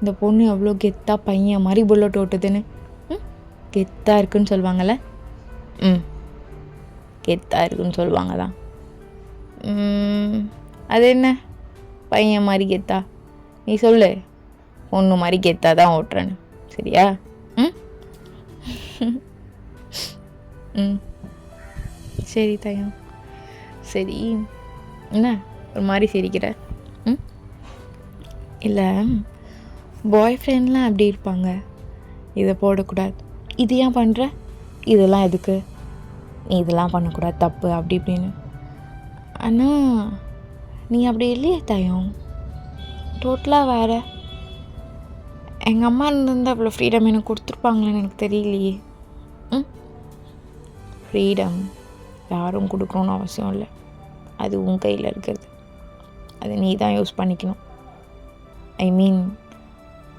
Speaker 1: இந்த பொண்ணு எவ்வளோ கெத்தாக பையன் மாதிரி புல்லட் ஓட்டுதுன்னு. கெத்தாக இருக்குன்னு சொல்லுவாங்கள்ல. கெத்தாக இருக்குன்னு சொல்லுவாங்க தான். அது என்ன பையன் மாதிரி கெத்தா? நீ சொல்லு, பொண்ணு மாதிரி கெத்தா தான் ஓட்டுறேன்னு. சரியா? சரி தயம். சரி, என்ன ஒரு மாதிரி சிரிக்கிற? இல்லை, பாய் ஃப்ரெண்ட்லாம் அப்படி இருப்பாங்க. இதை போடக்கூடாது, இது ஏன் பண்ணுற, இதெல்லாம் எதுக்கு, நீ இதெல்லாம் பண்ணக்கூடாது, தப்பு, அப்படி இப்படின்னு. ஆனால் நீ அப்படி இல்லையே தயம், டோட்டலாக வேறு. எங்கள் அம்மா இருந்திருந்தால் அவ்வளோ ஃப்ரீடம் எனக்கு கொடுத்துருப்பாங்களேன்னு எனக்கு தெரியலையே. ஃப்ரீடம் யாரும் கொடுக்கணுன்னு அவசியம் இல்லை. அது உன் கையில் இருக்கிறது. அதை நீ தான் யூஸ் பண்ணிக்கணும். ஐ மீன்,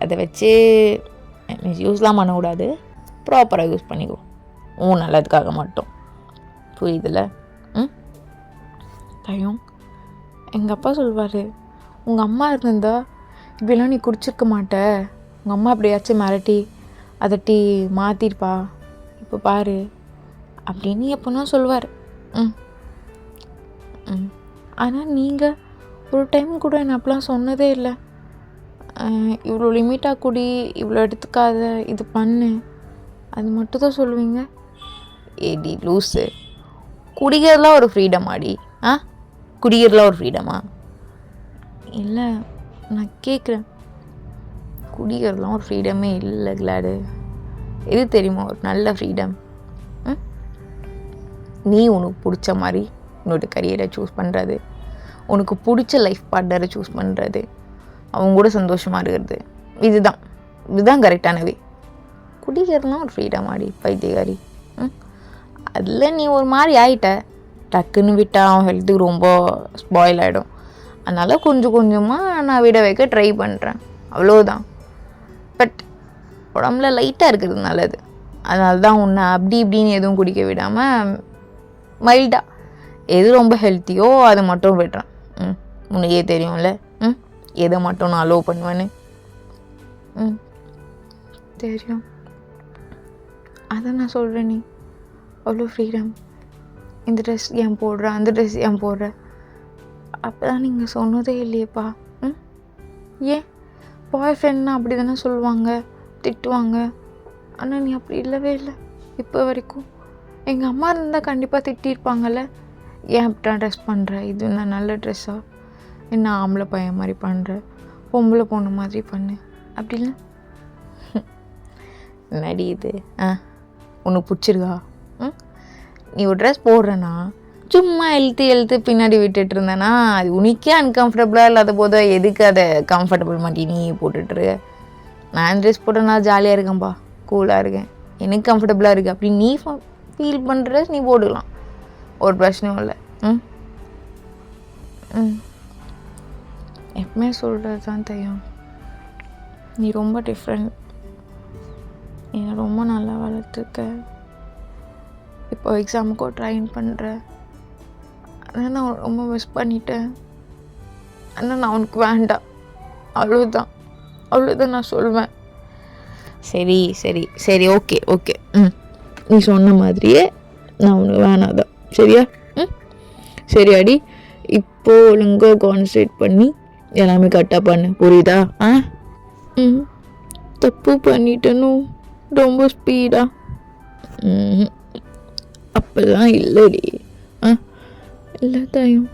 Speaker 1: அதை வச்சு யூஸ்லாம் பண்ணக்கூடாது, ப்ராப்பராக யூஸ் பண்ணிக்கோ, உன் நல்லதுக்காக மட்டும். புரியுதில்ல? தயம், எங்கள் அப்பா சொல்வார், உங்கள் அம்மா இருந்திருந்தா இப்படிலாம் நீ குடிச்சிருக்க மாட்ட, உங்கள் அம்மா அப்படியாச்சும் மிரட்டி அதட்டி மாற்றிருப்பா, இப்போ பாரு அப்படின்னு எப்போனா சொல்லுவார். ஆனால் நீங்கள் ஒரு டைம் கூட என்னை அப்படிலாம் சொன்னதே இல்லை. இவ்வளோ லிமிட்டாக குடி, இவ்வளோ எடுத்துக்காத, இது பண்ணு, அது மட்டும் தான் சொல்லுவீங்க. ஏடி லூஸு, குடிக்கிறதுலாம் ஒரு ஃப்ரீடம் ஆடி? குடிக்கிறதுலாம் ஒரு ஃப்ரீடமா? இல்லை, நான் கேட்குறேன். குடிக்கிறதுலாம் ஒரு ஃப்ரீடமே இல்லை கிளாடு. எது தெரியுமா ஒரு நல்ல ஃப்ரீடம்? நீ உனக்கு பிடிச்ச மாதிரி உன்னோட கரியரை சூஸ் பண்ணுறது, உனக்கு பிடிச்ச லைஃப் பார்ட்னரை சூஸ் பண்ணுறது, அவங்க கூட சந்தோஷமாக இருக்கிறது, இதுதான் கரெக்டானவே. குடிக்கிறதுலாம் ஒரு ஃப்ரீடம் ஆடி பைத்தியகாரி. அதில் நீ ஒரு மாதிரி ஆகிட்ட, டக்குன்னு விட்டால் அவன் ஹெல்த்துக்கு ரொம்ப ஸ்பாயில் ஆகிடும். அதனால் கொஞ்சம் கொஞ்சமாக நான் விட வைக்க ட்ரை பண்ணுறேன், அவ்வளோதான். பட் உடம்புல லைட்டாக இருக்கிறது நல்லது. அதனால தான் உன்னை அப்படி இப்படின்னு எதுவும் குடிக்க விடாமல் மைல்டாக எது ரொம்ப ஹெல்த்தியோ அதை மட்டும் விடுறேன். உனக்கே தெரியும்ல எதை மட்டும் நான் அலோவ் பண்ணுவேன்னு. தெரியும், அதை நான் சொல்கிறேன். நீ அவ்வளோ ஃப்ரீடம். இந்த ட்ரெஸ் ஏன் போடுற, அந்த ட்ரெஸ் ஏன் போடுற, அப்போ தான் நீங்கள் சொன்னதே இல்லையேப்பா. ஏன் பாய் ஃப்ரெண்ட்னா அப்படி தானே சொல்லுவாங்க, திட்டுவாங்க. ஆனால் நீ அப்படி இல்லவே இல்லை இப்போ வரைக்கும். எங்கள் அம்மா இருந்தால் கண்டிப்பாக திட்டிருப்பாங்கல்ல, ஏன் அப்படிலாம் ட்ரெஸ் பண்ணுற, இது என்ன நல்ல ட்ரெஸ்ஸா, என்ன ஆம்பளை பையன் மாதிரி பண்ணுற, பொம்பளை பொண்ணு மாதிரி பண்ணு அப்படின்னா. நடி இது உனக்கு பிடிச்சிருக்கா? நீ ஒரு ட்ரெஸ் போடுறேன்னா சும்மா எழுத்து பின்னாடி விட்டுட்டு இருந்தேன்னா அது உனக்கே அன்கம்ஃபர்டபுளாக இல்லாத போது எதுக்கு அதை கம்ஃபர்டபுள் மாட்டி நீ போட்டுட்ரு? நான் ட்ரெஸ் போட்டேன்னா ஜாலியாக இருக்கேன்ப்பா, கூலாக இருக்கேன், எனக்கு கம்ஃபர்டபுளாக இருக்குது அப்படி நீ ஃபீல் பண்ணுற நீ போட்டுக்கலாம், ஒரு பிரச்சனையும் இல்லை. எப்பவுமே சொல்கிறது தான் தெரியும். நீ ரொம்ப டிஃப்ரெண்ட், என்னை ரொம்ப நல்லா வளர்த்துருக்க. இப்போ எக்ஸாமுக்கும் ட்ரைன் பண்ணுற, ஆனால் நான் ரொம்ப மிஸ் பண்ணிட்டேன். ஆனால் நான் உனக்கு வேண்டாம், அவ்வளோதான் நான் சொல்வேன். சரி சரி சரி, ஓகே ஓகே, நீ சொன்ன மாதிரியே நான் உனக்கு வேணாதான், சரியா? சரி அடி, இப்போ ஒழுங்கா கான்சன்ட்ரேட் பண்ணி எல்லாமே கரெக்டாக பண்ணு, புரியுதா? தப்பு பண்ணிட்டனும் ரொம்ப ஸ்பீடா. அப்போல்லாம் இல்லடி. இல்லை தாயும்,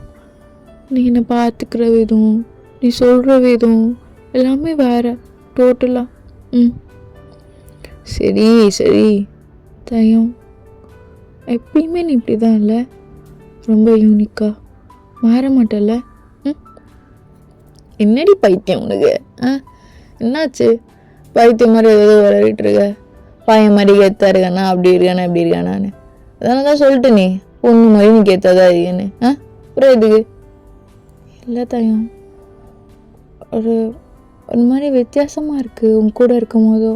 Speaker 1: நீ என்னை பார்த்துக்கிற விதம், நீ சொல்கிற விதம் எல்லாமே வேறு டோட்டலாக. சரி சரி தாயும், எப்பயுமே நீ இப்படி தான் இல்லை, ரொம்ப யூனிக்காக மாற மாட்டல. என்னடி பைத்தியம் உனக்கு? என்னாச்சு? பைத்தியம் மாதிரி ஏதோ வளரிட்டு இருக்க, பையன் மாதிரி கெத்தா இருக்கானா, அப்படி இருக்கானா இப்படி இருக்கானான்னு. அதனால தான் சொல்லிட்டு நீ பொண்ணு மாதிரி நீ கெத்தாதா இருக்குன்னு. அப்புறம் எதுக்கு? இல்லை தாயம், ஒரு மாதிரி வித்தியாசமாக இருக்குது உன் கூட இருக்கும் போதோ.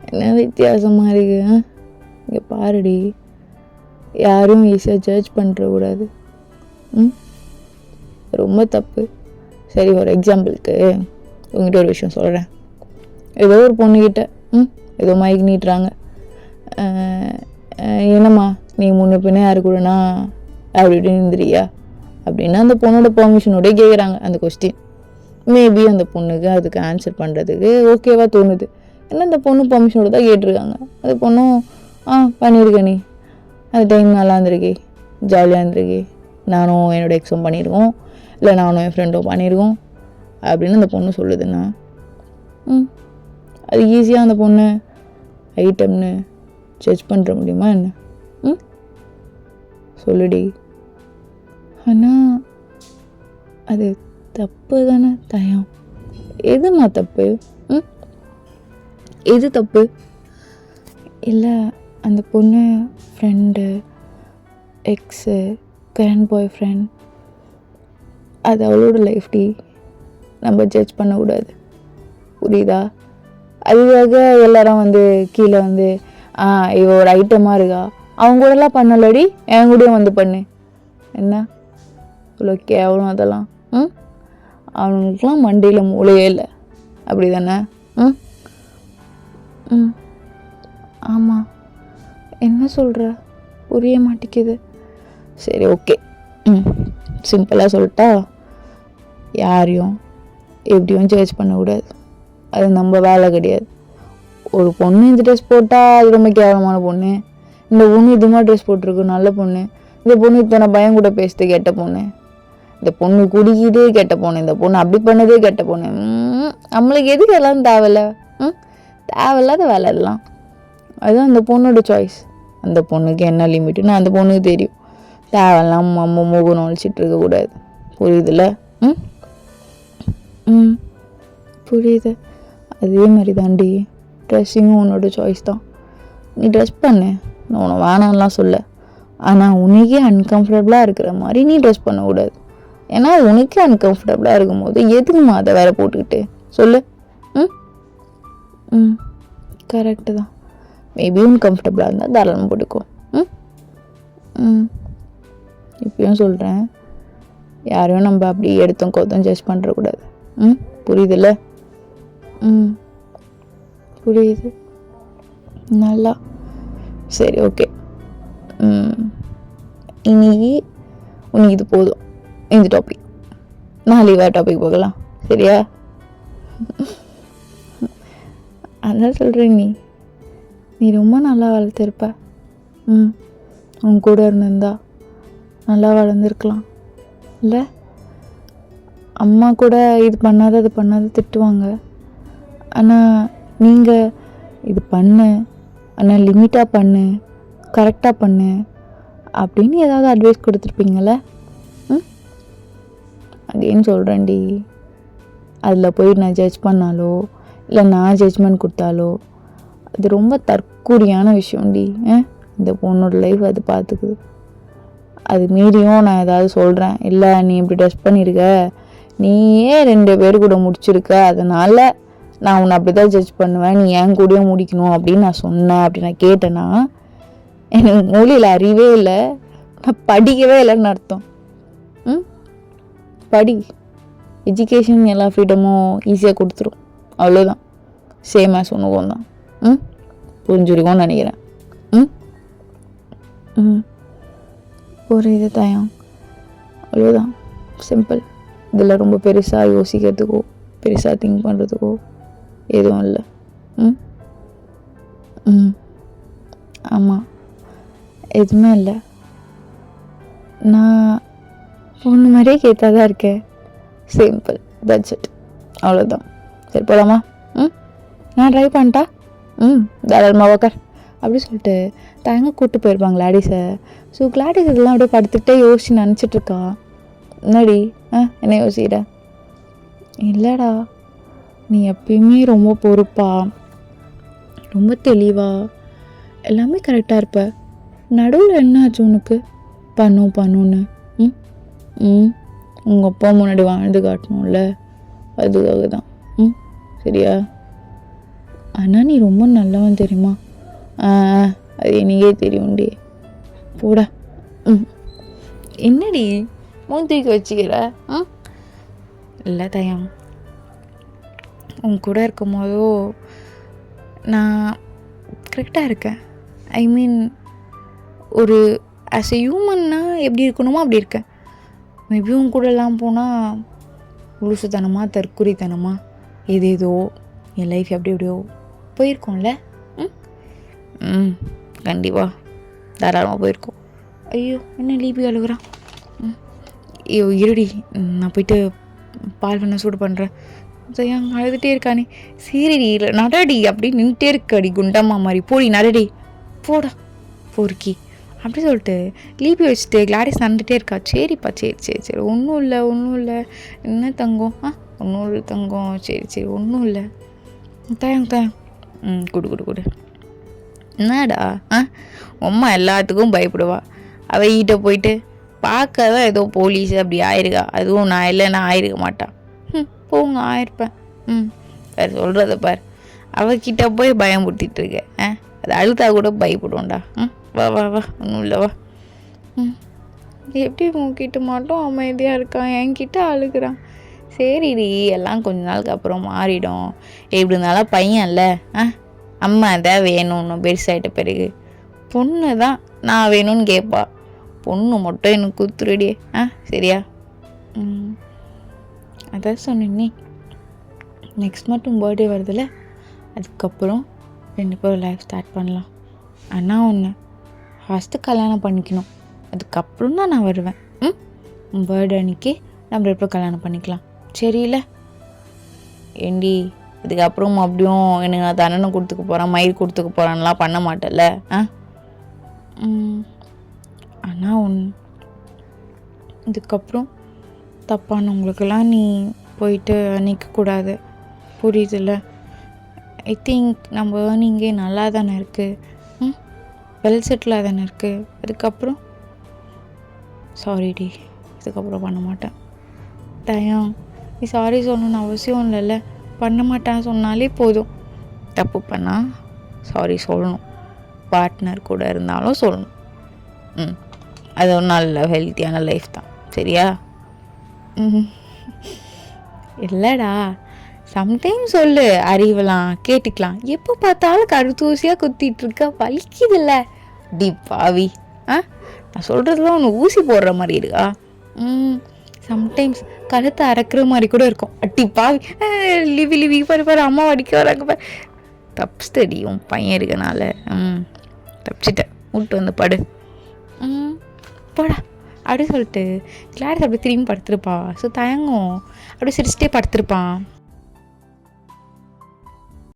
Speaker 1: என்ன வித்தியாசமாக இருக்கு? இங்கே பாருடி, யாரும் ஈஸியாக ஜட்ஜ் பண்ணுறக்கூடாது. ரொம்ப தப்பு. சரி, ஒரு எக்ஸாம்பிளுக்கு உங்ககிட்ட ஒரு விஷயம் சொல்கிறேன். ஏதோ ஒரு பொண்ணுக்கிட்ட ஏதோ மைக் நீட்டுறாங்க, என்னம்மா நீ முன்ன பின்ன யாரு கூடனா அப்படி இப்படின்னு இருந்துறியா அப்படின்னா அந்த பொண்ணோட பெர்மிஷனோடய கேட்குறாங்க அந்த கொஸ்டின். மேபி அந்த பொண்ணுக்கு அதுக்கு ஆன்சர் பண்ணுறதுக்கு ஓகேவா தோணுது. ஏன்னா அந்த பொண்ணு பெர்மிஷனோட தான் கேட்டிருக்காங்க. அந்த பொண்ணும் பண்ணியிருக்க, நீ அது டைம் நல்லா இருந்திருக்கே, ஜாலியாக இருந்திருக்கே, நானும் என்னோடய எக்ஸாம் பண்ணியிருக்கோம், இல்லை நானும் என் ஃப்ரெண்டும் பண்ணியிருக்கோம் அப்படின்னு அந்த பொண்ணு சொல்லுதுன்னா அது ஈஸியாக அந்த பொண்ணு ஐட்டம்னு ஜட்ஜ் பண்ணுற முடியுமா என்ன? சொல்லுடி. ஆனால் அது தப்பு தானே தாயம்? எதுமா தப்பு? எது தப்பு? இல்லை, அந்த பொண்ணு ஃப்ரெண்டு, எக்ஸு, கரண்ட் பாய் ஃப்ரெண்ட், அது அவளோட லைஃப் டி, நம்ம ஜட்ஜ் பண்ணக்கூடாது, புரியுதா? அதுக்காக எல்லாரும் கீழே இவ ஒரு ஐட்டமாக இருக்கா, அவங்க கூடலாம் பண்ணலடி, என் கூடயும் பண்ணு, என்ன இவ்வளோ கேவலம் அதெல்லாம்? அவனுங்களுக்குலாம் மண்டியில் மூளையே இல்லை, அப்படி தானே? ஆமாம், என்ன சொல்கிற? புரிய மாட்டேங்குது. சரி, ஓகே, சிம்பிளாக சொல்லிட்டா, யாரையும் எப்படியும் ஜட்ஜ் பண்ணக்கூடாது, அது நம்ம வேலை கிடையாது. ஒரு பொண்ணு இந்த ட்ரெஸ் போட்டால் அது ரொம்ப கேவலமான பொண்ணு, இந்த பொண்ணு இது மாதிரி ட்ரெஸ் போட்டிருக்கு நல்ல பொண்ணு, இந்த பொண்ணு இத்தனை பயம் கூட பேசுது கெட்ட பொண்ணு, இந்த பொண்ணு குடிக்கிதே கெட்ட பொண்ணு, இந்த பொண்ணு அப்படி பண்ணதே கெட்ட பொண்ணு. நம்மளுக்கு எதுக்கு எல்லாம் தேவையில்ல? தேவையில்லாத வேலை எல்லாம். அதுதான் அந்த பொண்ணோட சாய்ஸ். அந்த பொண்ணுக்கு என்ன லிமிட்டுன்னு அந்த பொண்ணுக்கு தெரியும். தேவையில்லாம் அம்மா முகம் ஒழிச்சிட்டு இருக்கக்கூடாது, புரியுதுல்ல? புரியுது. அதே மாதிரி தாண்டி ட்ரெஸ்ஸிங்கும் உன்னோட சாய்ஸ் தான். நீ ட்ரெஸ் பண்ணு, நான் உன்னை வேணாம்லாம் சொல்ல. ஆனால் உனக்கே அன்கம்ஃபர்டபுளாக இருக்கிற மாதிரி நீ ட்ரெஸ் பண்ணக்கூடாது. ஏன்னா அது உனக்கே அன்கம்ஃபர்டபுளாக இருக்கும்போது எதுக்குமா அதை வேற போட்டுக்கிட்டு சொல்லு? கரெக்டு தான். மேபி கம்ஃபர்டபுளாக இருந்தால் தாராளமாக போட்டுக்கோ. ம் ம் இப்பயும் சொல்கிறேன், யாரையும் நம்ம அப்படி எடுத்தோம் கவுத்தம் ஜட்ஜ் பண்ணுறக்கூடாது. புரியுதுல்ல? புரியுது நல்லா. சரி, ஓகே. இன்னைக்கு உனக்கு இது போதும், இந்த டாபிக். நாளைக்கு வேறு டாபிக் போகலாம், சரியா? அதான் சொல்கிறேன், நீ ரொம்ப நல்லா வளர்த்துருப்ப. உன் கூட இருந்திருந்தா நல்லா வளர்ந்துருக்கலாம் இல்லை? அம்மா கூட இது பண்ணாத அது பண்ணாத திட்டுவாங்க. ஆனால் நீங்கள் இது பண்ணு, ஆனால் லிமிட்டாக பண்ணு, கரெக்டாக பண்ணு அப்படின்னு ஏதாவது அட்வைஸ் கொடுத்துருப்பீங்கள? அகெயின் சொல்கிறேன்டி, அதில் போய் நான் ஜட்ஜ் பண்ணாலோ இல்லை நான் ஜட்ஜ்மெண்ட் கொடுத்தாலோ அது ரொம்ப தற்கூரியான விஷயம்டி. இந்த பொண்ணோட லைஃப் அது பார்த்துக்குது. அது மீறியும் நான் ஏதாவது சொல்கிறேன், இல்லை நீ இப்படி ட்ரெஸ் பண்ணியிருக்க, நீயே 2 பேர் கூட முடிச்சிருக்க, அதனால் நான் உன்னை அப்படி தான் ஜட்ஜ் பண்ணுவேன், நீ என் கூடயும் முடிக்கணும் அப்படின்னு நான் சொன்னேன், அப்படி நான் கேட்டேன்னா எனக்கு மொழியில் அறிவே இல்லை, நான் படிக்கவே இல்லைன்னு அர்த்தம். படி. எஜுகேஷன் எல்லா ஃப்ரீடமும் ஈஸியாக கொடுத்துரும், அவ்வளோதான். சேம் ஆஸ் உனக்கும் தான். புரிஞ்சுருக்கோன்னு நினைக்கிறேன். புரியுது தாயம், அவ்வளோதான், சிம்பிள். இதில் ரொம்ப பெருசாக யோசிக்கிறதுக்கோ பெருசாக திங்க் பண்ணுறதுக்கோ எதுவும் இல்லை. ஆமாம், எதுவுமே இல்லை. நான் பொண்ணு மாதிரியே கேட்டால் தான் இருக்கேன். சிம்பிள், தட்ஸ் இட், அவ்வளோதான். சரி, போகலாமா? நான் ட்ரைவ் பண்ணிட்டா? தாராளமாக உக்கார் அப்படி சொல்லிட்டு தாங்க கூப்பிட்டு போயிருப்பாங்க கிளாடிஸை. ஸோ கிளாடிஸ் இதெல்லாம் அப்படியே படுத்துக்கிட்டே யோசிச்சு நினச்சிட்ருக்கா. என்னடி என்ன யோசிக்கிற? இல்லைடா, நீ எப்பயுமே ரொம்ப பொறுப்பா, ரொம்ப தெளிவா, எல்லாமே கரெக்டாக இருப்ப. நடுவில் என்ன ஆச்சு உனக்கு? பண்ணுன்னு உங்கள் அப்பா முன்னாடி வாழ்ந்து காட்டணும்ல, அதுக்காக தான். சரியா? ஆனால் நீ ரொம்ப நல்லவன் தெரியுமா? அது எனக்கே தெரியும்டி. போடா. என்னடி மூந்திக்கு வச்சுக்கிற? இல்லை தயம், உன் கூட இருக்கும் போதோ நான் கரெக்டாக இருக்கேன். ஐ மீன், ஒரு ஆஸ் எ ஹியூமன்னா எப்படி இருக்கணுமோ அப்படி இருக்கேன். மேபி உன் கூடலாம் போனால் உலுசுத்தனமா தற்குறித்தனமா ஏதேதோ என் லைஃப் எப்படி எப்படியோ போயிருக்கோம்ல. கண்டிப்பாக தாராளமாக போயிருக்கோம். ஐயோ, என்ன லீபி அழுகுறான்? ஐயோ இருடி, நான் போயிட்டு பால் பண்ண சூடு பண்ணுறேன். ஏன் அழுதுகிட்டே இருக்கானே? சரிடி, இல்லை நடடி அப்படின்னு நின்றுட்டே இருக்காடி குண்டம்மா மாதிரி. போடி நடடி, போடா போர்க்கி அப்படி சொல்லிட்டு லீபி வச்சுட்டு கிளாடிஸ் நடந்துகிட்டே இருக்கா. சரிப்பா, சரி ஒன்றும் இல்லை. என்ன தங்கம்? ஒன்றும் இல்லை தங்கம். சரி ஒன்றும் இல்லை. தயம் குடு. என்னடா? அம்மா எல்லாத்துக்கும் பயப்படுவா. அவள் ஈட்ட போயிட்டு பார்க்க தான் ஏதோ போலீஸ் அப்படி ஆயிருக்கா. அதுவும் நான் இல்லைன்னா ஆயிருக்க மாட்டான். போங்க, ஆயிருப்பேன். வேறு சொல்கிறத பார். அவகிட்ட போய் பயம் கொடுத்திட்டு இருக்க. அது அழுத்தா கூட பயப்படுவோம்டா. வா ஒன்றும் இல்லை, வா. எப்படி உங்ககிட்ட மட்டும் அமைதியாக இருக்கான், என்கிட்ட அழுகிறான். சரிடி, எல்லாம் கொஞ்ச நாளுக்கு அப்புறம் மாறிடும். எப்படி இருந்தாலும் பையன்ல, அம்மா தான் வேணும்னு பெருசாகிட்ட பிறகு பொண்ணு தான் நான் வேணும்னு கேட்பா. பொண்ணு மட்டும் எனக்கு குத்துருடி. சரியா? அதான் சொன்னே, நெக்ஸ்ட் மட்டும் பர்த்டே வருதுல்ல, அதுக்கப்புறம் 2 பேரும் லைஃப் ஸ்டார்ட் பண்ணலாம். ஆனால் ஒன்று, ஃபஸ்ட்டு கல்யாணம் பண்ணிக்கணும், அதுக்கப்புறம் தான் நான் வருவேன். பர்த்டே அன்னைக்கு நம்ம 2 பேரும் கல்யாணம் பண்ணிக்கலாம், சரியில்ல? ஏண்டி, இதுக்கப்புறம் அப்படியும் எனக்கு நான் தண்டனை கொடுத்துக்க போகிறேன், மயிர் கொடுத்துக்க போகிறான்லாம் பண்ண மாட்டேல்ல? ஆனால் ஒன்று, இதுக்கப்புறம் தப்பானவங்களுக்கெல்லாம் நீ போயிட்டு நிற்கக்கூடாது, புரியுதுல்ல? ஐ திங்க் நம்ம ஏர்னிங்கே நல்லா தானே இருக்குது, வெல் செட்டிலாக தானே இருக்குது. அதுக்கப்புறம் சாரிடி, இதுக்கப்புறம் பண்ண மாட்டேன். தயம், நீ சாரி சொல்லணும்னு அவசியம் இல்லைல்ல, பண்ண மாட்டேன்னு சொன்னாலே போதும். தப்பு பண்ணால் சாரி சொல்லணும். பார்ட்னர் கூட இருந்தாலும் சொல்லணும். அது ஒரு நல்ல ஹெல்த்தியான லைஃப் தான். சரியா? இல்லைடா, சம்டைம்ஸ் சொல்லு, அறிவலாம் கேட்டுக்கலாம். எப்போ பார்த்தாலும் கருத்தூசியாக குத்திட்டு இருக்க, வலிக்குதில்ல டி பாவி. நான் சொல்கிறதுலாம் ஒன்று ஊசி போடுற மாதிரி இருக்கா? சம்டைம்ஸ் கழுத்தை அறக்கிற மாதிரி கூட இருக்கும். அட்டி பாவி, லிவி பாரு அம்மா அடிக்க வராங்க பாரு. தப்பிச்சிட்டடி உன் பையன் இருக்கனால. தப்பிச்சிட்டேன். விட்டு வந்து படு. போடா அப்படி சொல்லிட்டு கிளாரிஸ் அப்படி திரும்பி படுத்துருப்பா. ஸோ தயங்கும், அப்படியே சிரிச்சிட்டே படுத்துருப்பான்.